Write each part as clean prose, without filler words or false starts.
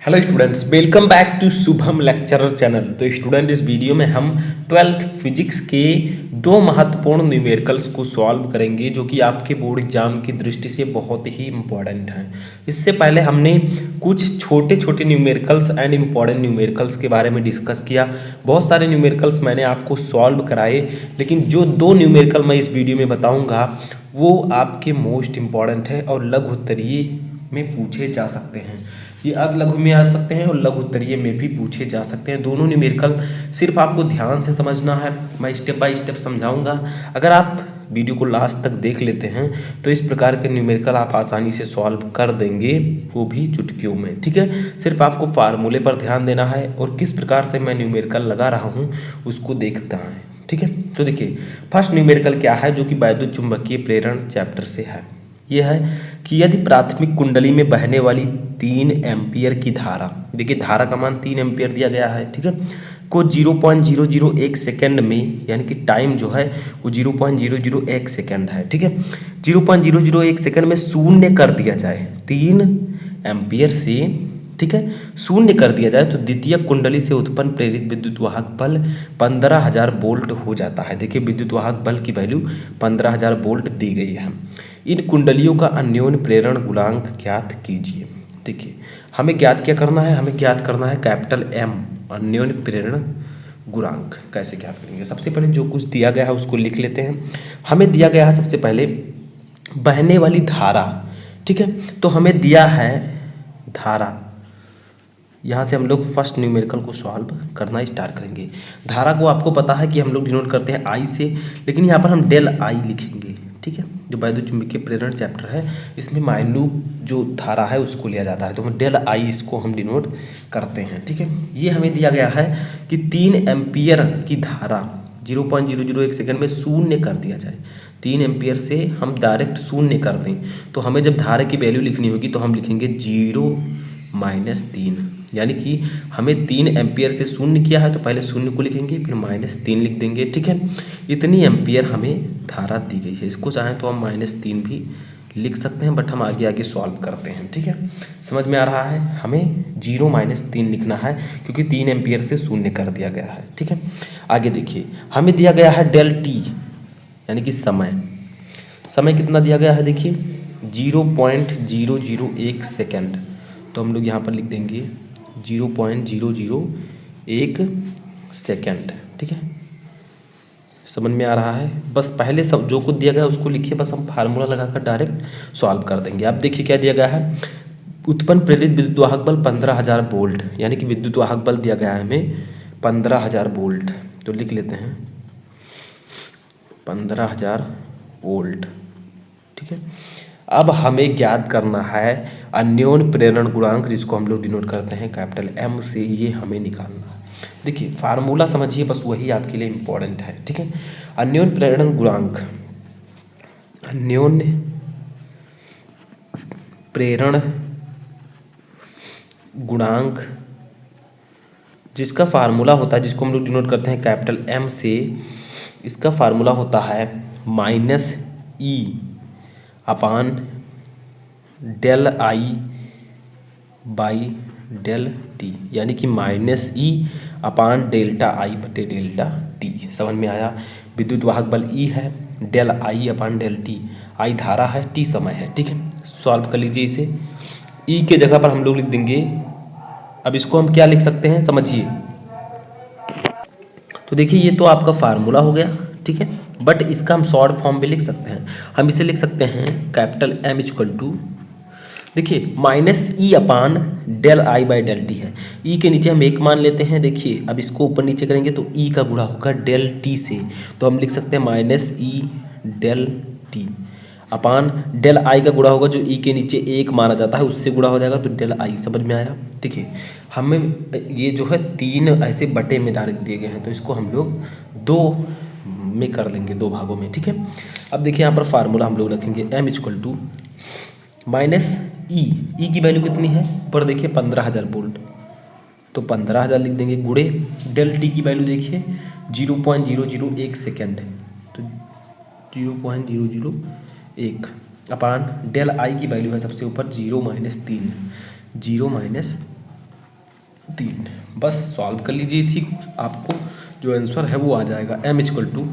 Hello students, welcome back to Shubham lecturer channel. तो student, इस video में हम 12th फिजिक्स के दो महत्वपूर्ण न्यूमेरिकल्स को सॉल्व करेंगे जो कि आपके बोर्ड एग्जाम की दृष्टि से बहुत ही इंपॉर्टेंट हैं। इससे पहले हमने कुछ छोटे छोटे न्यूमेरिकल्स एंड इम्पॉर्टेंट न्यूमेरिकल्स के बारे में डिस्कस किया। बहुत सारे न्यूमेरिकल्स मैंने आपको सॉल्व कराए, लेकिन जो दो न्यूमेरिकल मैं इस वीडियो में बताऊँगा वो आपके मोस्ट इम्पॉर्टेंट है और लघु उत्तरीय में पूछे जा सकते हैं। ये अर्ध लघु में आ सकते हैं और लघु उत्तरीय में भी पूछे जा सकते हैं। दोनों न्यूमेरिकल सिर्फ आपको ध्यान से समझना है, मैं स्टेप बाय स्टेप समझाऊंगा। अगर आप वीडियो को लास्ट तक देख लेते हैं तो इस प्रकार के न्यूमेरिकल आप आसानी से सॉल्व कर देंगे, वो भी चुटकियों में। ठीक है, सिर्फ आपको फार्मूले पर ध्यान देना है और किस प्रकार से मैं न्यूमेरिकल लगा रहा हूँ उसको देखता है। ठीक है, तो देखिए फर्स्ट न्यूमेरिकल क्या है जो कि वैद्युत चुंबकीय प्रेरण चैप्टर से है। यह है कि यदि प्राथमिक कुंडली में बहने वाली 3 एम्पियर की धारा, देखिए धारा का मान 3 एम्पियर दिया गया है, ठीक है, को 0.001 सेकेंड में, यानी कि टाइम जो है वो 0.001 सेकेंड है। ठीक है, 0.001 सेकेंड में शून्य कर दिया जाए 3 एम्पियर से, ठीक है, शून्य कर दिया जाए तो द्वितीय कुंडली से उत्पन्न प्रेरित विद्युत वाहक बल 15,000 वोल्ट हो जाता है। देखिए विद्युत वाहक बल की वैल्यू 15,000 वोल्ट दी गई है। इन कुंडलियों का अन्योन्य प्रेरण गुणांक ज्ञात कीजिए। देखिए हमें ज्ञात क्या करना है, हमें ज्ञात करना है कैपिटल एम, अन्योन्य प्रेरण गुणांक। कैसे ज्ञात करेंगे? सबसे पहले जो कुछ दिया गया है उसको लिख लेते हैं। हमें दिया गया है सबसे पहले बहने वाली धारा, ठीक है, तो हमें दिया है धारा। यहाँ से हम लोग फर्स्ट न्यूमेरिकल को सॉल्व करना स्टार्ट करेंगे। धारा को आपको पता है कि हम लोग डिनोट करते हैं आई से, लेकिन यहाँ पर हम डेल आई लिखेंगे। ठीक है, जो वैद्युत चुंबकीय प्रेरण चैप्टर है इसमें माइन्यूट जो धारा है उसको लिया जाता है, तो हम डेल आई इसको हम डिनोट करते हैं। ठीक है, ये हमें दिया गया है कि 3 एम्पियर की धारा 0.001 सेकेंड में शून्य कर दिया जाए। 3 एम्पियर से हम डायरेक्ट शून्य कर दें तो हमें जब धारा की वैल्यू लिखनी होगी तो हम लिखेंगे 0-3, यानी कि हमें 3 एम्पियर से शून्य किया है तो पहले शून्य को लिखेंगे फिर -3 लिख देंगे। ठीक है, इतनी एम्पियर हमें धारा दी गई है। इसको चाहें तो हम -3 भी लिख सकते हैं, बट हम आगे आगे सॉल्व करते हैं। ठीक है, समझ में आ रहा है? हमें 0-3 लिखना है क्योंकि 3 एम्पियर से शून्य कर दिया गया है। ठीक है, आगे देखिए हमें दिया गया है डेल टी, यानी कि समय। समय कितना दिया गया है? देखिए 0.001 सेकेंड, तो हम लोग यहाँ पर लिख देंगे 0.001 सेकेंड। ठीक है, समझ में आ रहा है? बस पहले सब जो कुछ दिया गया है उसको लिखिए, बस हम फार्मूला लगाकर डायरेक्ट सॉल्व कर देंगे। अब देखिए क्या दिया गया है, उत्पन्न प्रेरित विद्युत वाहक बल 15,000 वोल्ट, यानी कि विद्युत वाहक बल दिया गया है हमें 15,000 वोल्ट, तो लिख लेते हैं 15,000 वोल्ट। ठीक है, अब हमें ज्ञात करना है अन्योन्य प्रेरण गुणांक, जिसको हम लोग डिनोट करते हैं कैपिटल एम से, ये हमें निकालना है। देखिए फार्मूला समझिए, बस वही आपके लिए इम्पोर्टेंट है। ठीक है, अन्योन्य प्रेरण गुणांक, अन्योन्य प्रेरण गुणांक जिसका फार्मूला होता है, जिसको हम लोग डिनोट करते हैं कैपिटल एम से, इसका फार्मूला होता है -E upon del I by del T, यानी कि -E अपान डेल्टा आई बटे डेल्टा टी। समझ में आया? विद्युत वाहक बल E है, del I upon del T, I धारा है, टी समय है। ठीक है, सॉल्व कर लीजिए इसे। E के जगह पर हम लोग लिख देंगे, अब इसको हम क्या लिख सकते हैं समझिए। तो देखिए ये तो आपका फार्मूला हो गया, ठीक है, बट इसका हम शॉर्ट फॉर्म भी लिख सकते हैं। हम इसे लिख सकते हैं कैपिटल एम इक्वल टू, देखिए -E upon del I by del T है। ई के नीचे हम एक मान लेते हैं। देखिए अब इसको ऊपर नीचे करेंगे तो ई का गुणा होगा डेल टी से, तो हम लिख सकते हैं -E del T upon del I का गुणा होगा जो ई के नीचे एक माना जाता है उससे गुणा हो जाएगा, तो डेल आई। समझ में आया? देखिए हमें ये जो है 3 ऐसे बटे में डायरेक्ट दिए गए हैं, तो इसको हम लोग 2 में कर लेंगे, 2 भागों में। ठीक है, अब देखिए यहाँ पर फार्मूला हम लोग रखेंगे एम इक्वल टू -E की वैल्यू कितनी है ऊपर देखिए 15,000 वोल्ट, तो 15,000 लिख देंगे, गुणे डेल टी की वैल्यू देखिए 0.001 सेकेंड, तो 0.001 अपान डेल आई की वैल्यू है सबसे ऊपर 0-3, 0 3। बस सॉल्व कर लीजिए इसी, आपको जो आंसर है वो आ जाएगा। m इक्वल टू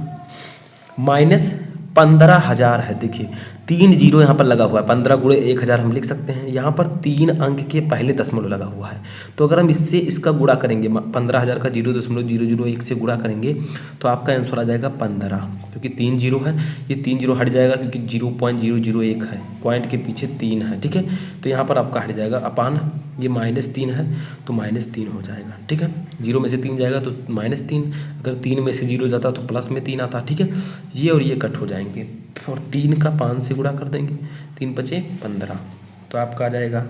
-15,000 है। देखिए 3 जीरो यहाँ पर लगा हुआ है, 15 गुणे 1000 हम लिख सकते हैं। यहाँ पर 3 अंक के पहले दशमलव लगा हुआ है, तो अगर हम इससे इसका गुणा करेंगे 15,000 का 0.001 से गुणा करेंगे तो आपका आंसर आ जाएगा 15, क्योंकि 3 जीरो है, ये 3 जीरो हट जाएगा क्योंकि 0.001 है, पॉइंट के पीछे 3 है, ठीक है। तो यहाँ पर आपका हट जाएगा अपान, ये -3 है तो -3 हो जाएगा, ठीक है। 0 में से 3 जाएगा तो -3, अगर 3 में से 0 जाता तो प्लस में 3 आता, ठीक है। ये और ये कट हो जाएंगे और 3 का 5 से गुणा कर देंगे, 3 बचे 15, तो आपका आ जाएगा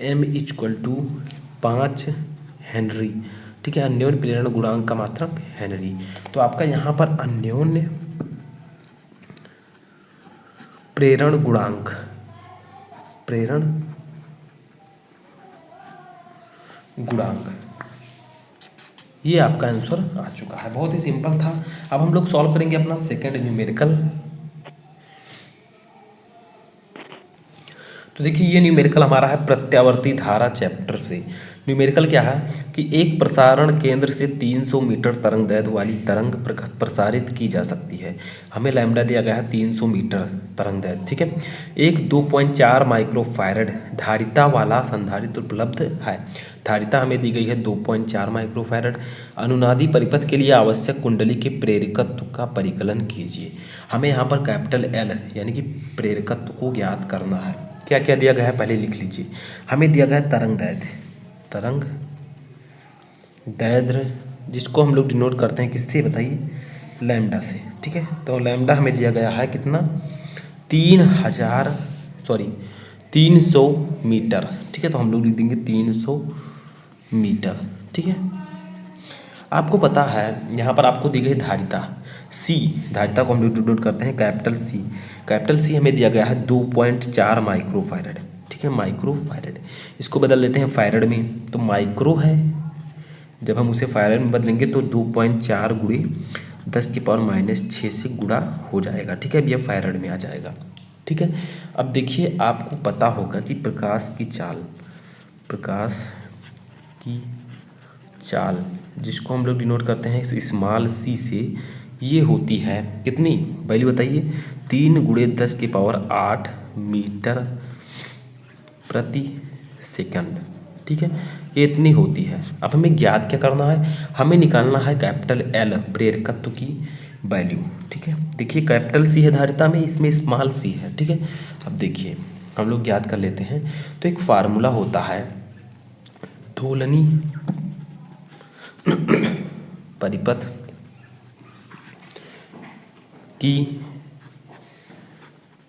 m इक्वल टू 5 हेनरी, ठीक है। अन्योन्य प्रेरण गुणांक का मात्रक हेनरी। तो आपका यहाँ पर अन्योन्य प्रेरण गुणांक, ये आपका आंसर आ चुका है। बहुत ही सिंपल था। अब हम लोग सॉल्व करेंगे अपना सेकंड न्यूमेरिकल। तो देखिए ये न्यूमेरिकल हमारा है प्रत्यावर्ती धारा चैप्टर से। न्यूमेरिकल क्या है कि एक प्रसारण केंद्र से 300 मीटर तरंग दैर्ध्य वाली तरंग प्रसारित की जा सकती है। हमें लैम्डा दिया गया है 300 मीटर तरंग दैर्ध्य, ठीक है। एक 2.4 माइक्रोफैरड धारिता वाला संधारित्र उपलब्ध है। धारिता हमें दी गई है 2.4 माइक्रोफैरड। अनुनादी परिपथ के लिए आवश्यक कुंडली के प्रेरकत्व का परिकलन कीजिए। हमें यहाँ पर कैपिटल L यानी कि प्रेरकत्व को ज्ञात करना है। क्या क्या दिया गया है पहले लिख लीजिए। हमें दिया गया है तरंग दैर्ध्य, जिसको हम लोग डिनोट करते हैं किससे बताइए, लैम्डा से, ठीक है। तो लैम्डा हमें दिया गया है कितना, 300 मीटर, ठीक है। तो हम लोग लिख देंगे 300 मीटर, ठीक है। आपको पता है यहाँ पर आपको दी गई धारिता C, धारिता को हम लोग डिनोट करते हैं कैपिटल C। कैपिटल C हमें दिया गया है 2.4 माइक्रोफैरड, ठीक है, माइक्रोफैरड। इसको बदल लेते हैं फैरड में, तो माइक्रो है, जब हम उसे फैरड में बदलेंगे तो 2.4 गुणे 10⁻⁻6 से गुणा हो जाएगा, ठीक है। अब यह फैरड में आ जाएगा, ठीक है। अब देखिए आपको पता होगा कि प्रकाश की चाल जिसको हम लोग डिनोट करते हैं स्मॉल c से, ये होती है कितनी वैल्यू बताइए, 3 गुणे 10⁸ मीटर प्रति सेकंड, ठीक है। ये इतनी होती है। अब हमें ज्ञात क्या करना है, हमें निकालना है कैपिटल L प्रेरकत्व की वैल्यू, ठीक है। देखिए कैपिटल C है धारिता में, इसमें स्मॉल c है, ठीक है। अब देखिए हम लोग ज्ञात कर लेते हैं। तो एक फार्मूला होता है दोलनी परिपथ की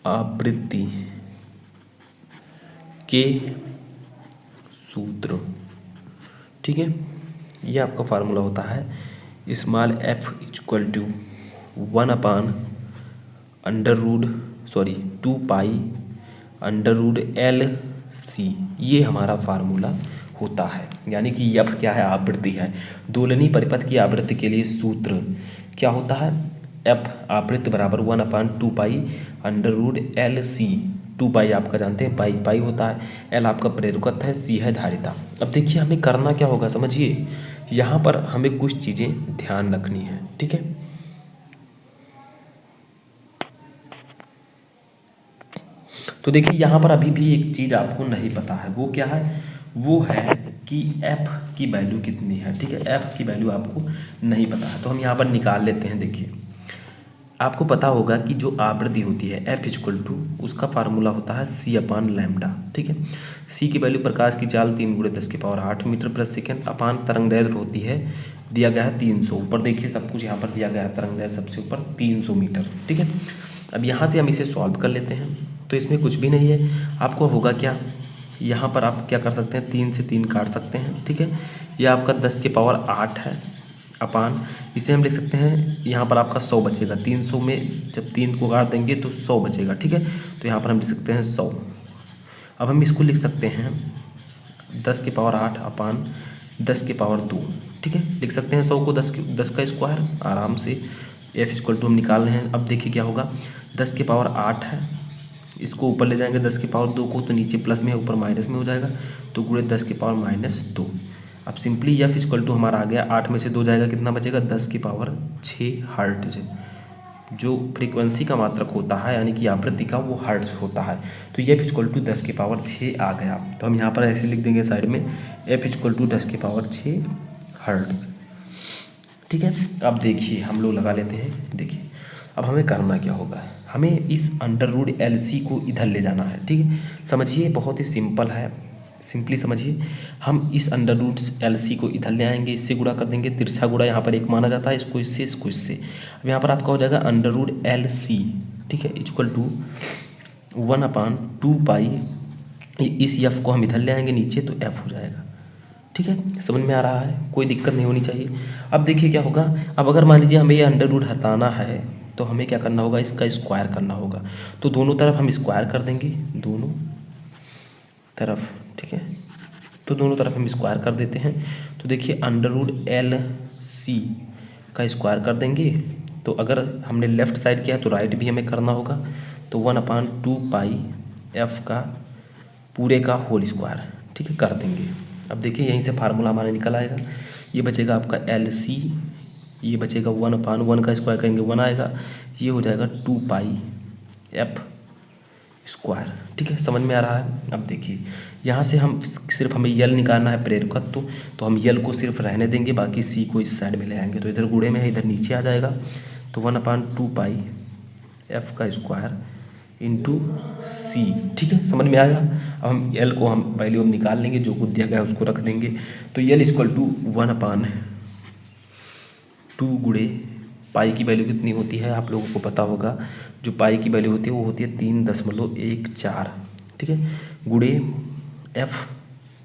आवृत्ति के सूत्र, ठीक है। ये आपका फार्मूला होता है small f equal to 1/2π√L/c, ये हमारा फार्मूला होता है। यानी कि यह क्या है, आवृत्ति है। दोलनी परिपथ की आवृत्ति के लिए सूत्र क्या होता है, f आवृत्ति बराबर 1/2π√L/c। 2π आपका जानते हैं पाई होता है, L आपका प्रेरकत्व है, C है धारिता। अब देखिए हमें करना क्या होगा समझिए, यहाँ पर हमें कुछ चीज़ें ध्यान रखनी है, ठीक है। तो देखिए यहाँ पर अभी भी एक चीज़ आपको नहीं पता है, वो क्या है, वो है कि f की वैल्यू कितनी है, ठीक है। f की वैल्यू आपको नहीं पता है, तो हम यहाँ पर निकाल लेते हैं। देखिए आपको पता होगा कि जो आवृत्ति होती है f इक्वल टू, उसका फार्मूला होता है c/λ, ठीक है। c की वैल्यू प्रकाश की चाल 3 गुणे 10⁸ मीटर प्रति सेकंड अपान तरंग दैर्ध्य होती है, दिया गया है 300। ऊपर देखिए सब कुछ यहाँ पर दिया गया है, तरंग दैर्ध्य सबसे ऊपर 300 मीटर, ठीक है। अब यहाँ से हम इसे सॉल्व कर लेते हैं। तो इसमें कुछ भी नहीं है, आपको होगा क्या, यहाँ पर आप क्या कर सकते हैं, 3 से 3 काट सकते हैं, ठीक है। यह आपका 10⁸ है अपान, इसे हम लिख सकते हैं, यहाँ पर आपका 100 बचेगा। 300 में जब 3 को काट देंगे तो 100 बचेगा, ठीक है। तो यहाँ पर हम लिख सकते हैं 100। अब हम इसको लिख सकते हैं 10⁸ अपान 10⁻², ठीक है। लिख सकते हैं 100 को 10 का स्क्वायर आराम से। f इक्वल टू हम निकाल रहे हैं। अब देखिए क्या होगा, 10⁸ है, इसको ऊपर ले जाएंगे 10⁻² को, तो नीचे प्लस में है ऊपर माइनस में हो जाएगा, तो गुणे 10⁻²। अब सिंपली एफ इक्वल टू हमारा आ गया, 8 में से 2 जाएगा, कितना बचेगा 10 की पावर 6 हर्ट्ज। जो फ्रीक्वेंसी का मात्रक होता है यानी कि आवृत्ति का, वो हर्ट्ज होता है। तो एफ इक्वल टू 10 की पावर 6 आ गया। तो हम यहाँ पर ऐसे लिख देंगे साइड में, एफ इक्वल टू 10 की पावर 6 हर्ट्ज। ठीक है, अब देखिए हम लोग लगा लेते हैं। देखिए अब हमें करना क्या होगा, हमें इस अंडर रूट एल सी को इधर ले जाना है। ठीक है, समझिए बहुत ही सिंपल है, सिंपली समझिए। हम इस अंडर रूट एल सी को इधर ले आएंगे, इससे गुणा कर देंगे, तिरछा गुणा यहाँ पर एक माना जाता है, इसको इससे, इसको इससे। अब यहाँ पर आपका हो जाएगा अंडर रूट एल सी, ठीक है, इक्वल टू 1/2 पाई, इस एफ को हम इधर ले आएंगे नीचे तो एफ हो जाएगा। ठीक है, समझ में आ रहा है, कोई दिक्कत नहीं होनी चाहिए। अब देखिए क्या होगा, अब अगर मान लीजिए हमें ये अंडर रूट हटाना है तो हमें क्या करना होगा, इसका स्क्वायर करना होगा। तो दोनों तरफ हम स्क्वायर कर देंगे, दोनों तरफ। ठीक है, तो दोनों तरफ हम स्क्वायर कर देते हैं। तो देखिए अंडर रूट एल सी का स्क्वायर कर देंगे, तो अगर हमने लेफ़्ट साइड किया तो राइट भी हमें करना होगा। तो 1/2 पाई एफ का पूरे का होल स्क्वायर, ठीक है, कर देंगे। अब देखिए यहीं से फार्मूला हमारा निकल आएगा, ये बचेगा आपका एल सी, ये बचेगा 1/1 का स्क्वायर करेंगे 1 आएगा, ये हो जाएगा 2 पाई एफ स्क्वायर। ठीक है, समझ में आ रहा है। अब देखिए यहाँ से हम सिर्फ हमें यल निकालना है प्रेरकत्व, तो हम यल को सिर्फ रहने देंगे, बाकी सी को इस साइड में ले आएंगे। तो इधर गुणे में है, इधर नीचे आ जाएगा। तो 1/2 पाई एफ का स्क्वायर इंटू सी। ठीक है, समझ में आया। अब हम यल को हम वैल्यू अब निकाल लेंगे, जो कुछ दिया गया है उसको रख देंगे। तो यल इक्वल टू 1/2 गुणे पाई की वैल्यू कितनी होती है आप लोगों को पता होगा, जो पाई की वैल्यू होती है वो होती है 3.14। ठीक है, गुणे एफ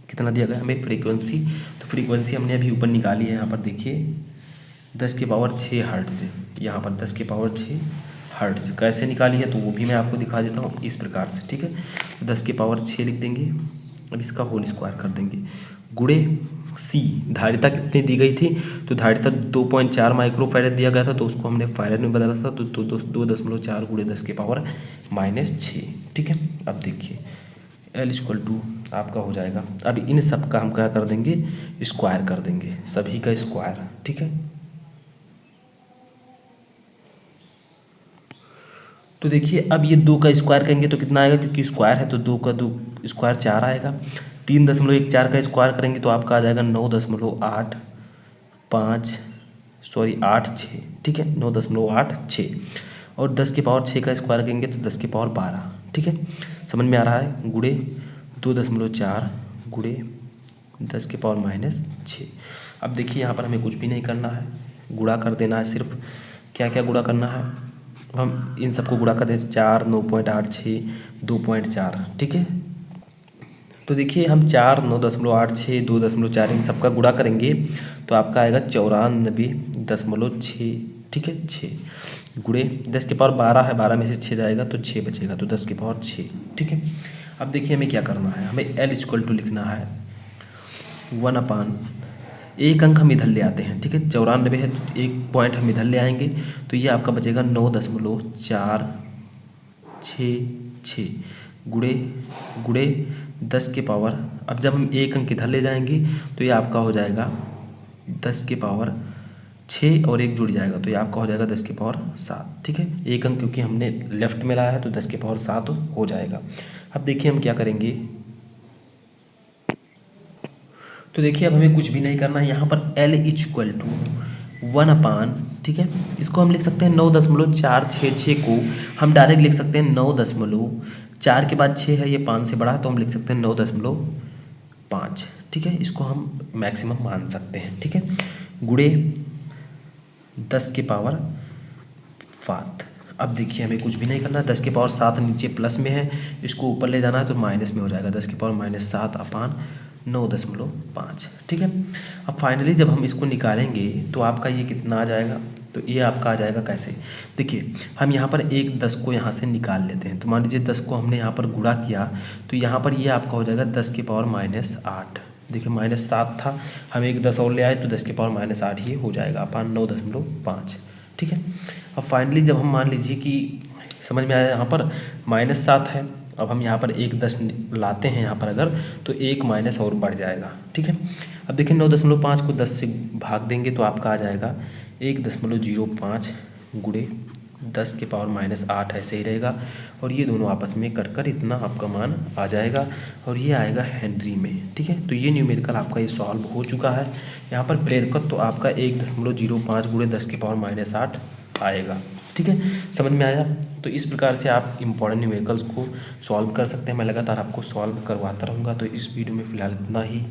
कितना दिया गया हमें, फ्रीक्वेंसी। तो फ्रीक्वेंसी हमने अभी ऊपर निकाली है, यहाँ पर देखिए 10 की पावर 6 हर्ट्ज, यहाँ पर 10 की पावर 6 हर्ट्ज कैसे निकाली है तो वो भी मैं आपको दिखा देता हूँ इस प्रकार से। ठीक है, 10 की पावर 6 लिख देंगे, अब इसका होल स्क्वायर कर देंगे, गुणे सी। धारिता कितनी दी गई थी, तो धारिता 2.4 माइक्रोफैरड दिया गया था, तो उसको हमने फैरड में बदला था, तो 2.4 गुणे 10 की पावर -6। ठीक है, अब देखिए एल इक्वल टू आपका हो जाएगा, अब इन सब का हम क्या कर देंगे, स्क्वायर कर देंगे, सभी का स्क्वायर। ठीक है, तो देखिए अब ये 2 का स्क्वायर करेंगे तो कितना आएगा, क्योंकि स्क्वायर है तो 2 का 2 स्क्वायर 4 आएगा। 3.14 का स्क्वायर करेंगे तो आपका आ जाएगा 9.86। ठीक है, 9.86। और 10 की पावर 6 का स्क्वायर करेंगे तो 10 की पावर 12। ठीक है, समझ में आ रहा है, गुणे 2.4 गुणे 10 की पावर -6। अब देखिए यहाँ पर हमें कुछ भी नहीं करना है, गुणा कर देना है सिर्फ। क्या क्या गुणा करना है, हम इन सबको गुणा कर दें, 4, 9.86, 2.4। ठीक है, तो देखिए हम 4, 9.86, 2.4 इन सबका गुणा करेंगे तो आपका आएगा 94.6। ठीक है, 6 गुणे 10 की पावर 12 है, 12 में से 6 जाएगा तो 6 बचेगा, तो 10 की पावर 6। ठीक है, अब देखिए हमें क्या करना है, हमें एल इक्वल टू लिखना है 1/, एक अंक हम इधर ले आते हैं। ठीक है, 94 है तो एक पॉइंट हम इधर ले आएंगे, तो ये आपका बचेगा 9.466 गुणे 10 के पावर, अब जब हम एक अंक इधर ले जाएंगे तो ये आपका हो जाएगा 10 के पावर 6 और 1 जुड़ जाएगा, तो ये आपका हो जाएगा 10 की पावर 7। ठीक है, एक अंक क्योंकि हमने लेफ्ट में लाया है तो 10 की पावर 7 हो जाएगा। अब देखिए हम क्या करेंगे, तो देखिए अब हमें कुछ भी नहीं करना है, यहाँ पर L इक्वल टू 1/, ठीक है, इसको हम लिख सकते हैं 9.466 को हम डायरेक्ट लिख सकते हैं 9.4 के बाद 6 है, ये 5 से बड़ा है तो हम लिख सकते हैं 9.5। ठीक है, इसको हम मैक्सिमम मान सकते हैं। ठीक है, गुणे 10 की पावर 7। अब देखिए हमें कुछ भी नहीं करना, 10 की पावर 7 नीचे प्लस में है, इसको ऊपर ले जाना है तो माइनस में हो जाएगा, 10 की पावर -7/9.5। ठीक है, अब फाइनली जब हम इसको निकालेंगे तो आपका ये कितना आ जाएगा, तो ये आपका आ जाएगा कैसे, देखिए हम यहाँ पर एक 10 को यहाँ से निकाल लेते हैं, तो मान लीजिए 10 को हमने यहाँ पर गुणा किया तो यहाँ पर ये आपका हो जाएगा 10 की पावर -8। देखिए -7 था, हम एक 10 और ले आए तो 10 की पावर -8 ये हो जाएगा अपन 9.5। ठीक है, अब फाइनली जब हम मान लीजिए कि समझ में आया, यहाँ पर -7 है अब हम यहाँ पर 1 10 लाते हैं यहाँ पर अगर, तो 1 माइनस और बढ़ जाएगा। ठीक है, अब देखिए 9.5 को 10 से भाग देंगे तो आपका आ जाएगा 1.05 गुणे 10 के पावर -8 ऐसे ही रहेगा, और ये दोनों आपस में कट इतना आपका मान आ जाएगा, और ये आएगा हेनरी में। ठीक है, तो ये न्यूमेरिकल आपका ये सॉल्व हो चुका है। यहाँ पर ब्रैकेट तो आपका 1.05 गुणे 10 के पावर -8 आएगा। ठीक है, समझ में आया। तो इस प्रकार से आप इंपॉर्टेंट न्यूमेरिकल्स को सॉल्व कर सकते हैं। मैं लगातार आपको सॉल्व करवाता रहूँगा। तो इस वीडियो में फ़िलहाल इतना ही।